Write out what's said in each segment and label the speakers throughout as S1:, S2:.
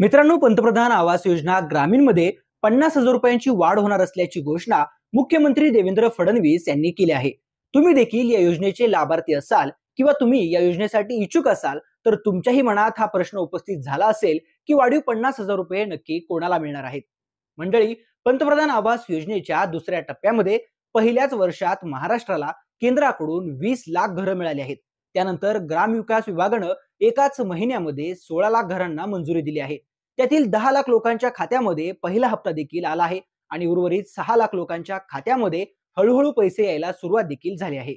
S1: मित्रांनो, पंतप्रधान आवास योजना ग्रामीणमध्ये 50,000 रुपयांची वाढ होणार असल्याची घोषणा मुख्यमंत्री देवेंद्र फडणवीस यांनी केली आहे। तुम्ही देखील या योजनेचे लाभार्थी असाल किंवा तुम्ही या योजनेसाठी इच्छुक असाल तर तुमच्याही मनात हा प्रश्न उपस्थित झाला असेल की वाढीव 50,000 रुपये नक्की कोणाला मिळणार आहेत। मंडळी, पंतप्रधान आवास योजनेच्या दुसऱ्या टप्प्यामध्ये पहिल्याच वर्षात महाराष्ट्राला केंद्राकडून 20 लाख घरं मिळाली आहेत। त्यानंतर ग्रामविकास विभागानं एकाच महिन्यामध्ये 16 लाख घरांना मंजुरी दिली आहे। त्यातील 10 लाख लोकांच्या खात्यामध्ये पहिला हप्ता देखील आला आहे आणि उर्वरित 6 लाख लोकांच्या खात्यामध्ये हळूहळू पैसे यायला सुरुवात देखील झाली आहे।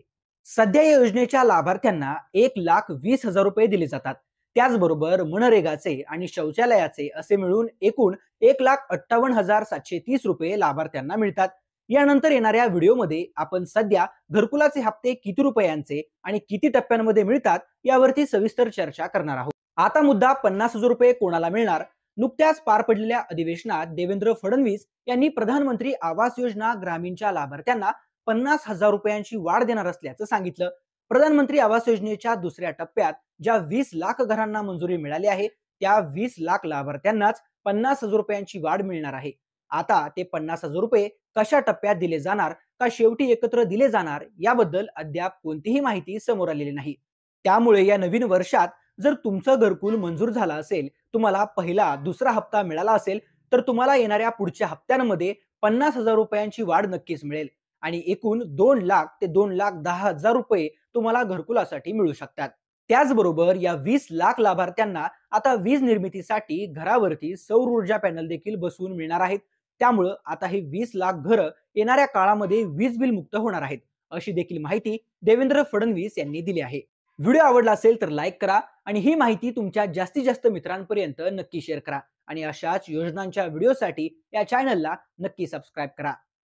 S1: सध्या या योजनेच्या लाभार्थ्यांना 1,20,000 रुपये दिले जातात। त्याचबरोबर मनरेगाचे आणि शौचालयाचे असे मिळून एकूण 1,58,730 रुपये लाभार्थ्यांना मिळतात। यानंतर येणाऱ्या व्हिडिओमध्ये आपण सध्या घरकुलाचे हप्ते किती रुपयांचे आणि किती टप्प्यांमध्ये मिळतात यावरती सविस्तर चर्चा करणार आहोत। आता मुद्दा 50,000 रुपये कोणाला मिळणार। नुकत्याच पार पडलेल्या अधिवेशनात देवेंद्र फडणवीस यांनी प्रधानमंत्री आवास योजना ग्रामीणच्या लाभार्थ्यांना 50,000 रुपयांची वाढ देणार असल्याचं सांगितलं। प्रधानमंत्री आवास योजनेच्या दुसऱ्या टप्प्यात ज्या 20 लाख घरांना मंजुरी मिळाली आहे त्या 20 लाख लाभार्थ्यांनाच 50,000 रुपयांची वाढ मिळणार आहे। आता ते 50,000 रुपये कशा टप्प्यात दिले जाणार का शेवटी एकत्र दिले जाणार याबद्दल अद्याप कोणतीही माहिती समोर आलेली नाही। त्यामुळे या नवीन वर्षात जर तुमचं घरकुल मंजूर झालं असेल, तुम्हाला पहिला दुसरा हप्ता मिळाला असेल तर तुम्हाला येणाऱ्या पुढच्या हप्त्यांमध्ये 50,000 रुपयांची वाढ नक्कीच मिळेल आणि एकूण 2 लाख ते 2,10,000 रुपये तुम्हाला घरकुलासाठी मिळू शकतात। त्याचबरोबर या 20 लाख लाभार्थ्यांना आता वीज निर्मितीसाठी घरावरती सौर ऊर्जा पॅनल देखील बसवून मिळणार आहेत। त्यामुळे आता हे 20 लाख घरं येणाऱ्या काळामध्ये वीज बिल मुक्त होणार आहेत, अशी देखील माहिती देवेंद्र फडणवीस यांनी दिली आहे। व्हिडिओ आवडला असेल तर लाईक करा आणि ही माहिती तुमच्या जास्तीत जास्त मित्रांपर्यंत नक्की शेअर करा आणि अशाच योजनांच्या व्हिडिओसाठी या चॅनलला नक्की सबस्क्राईब करा।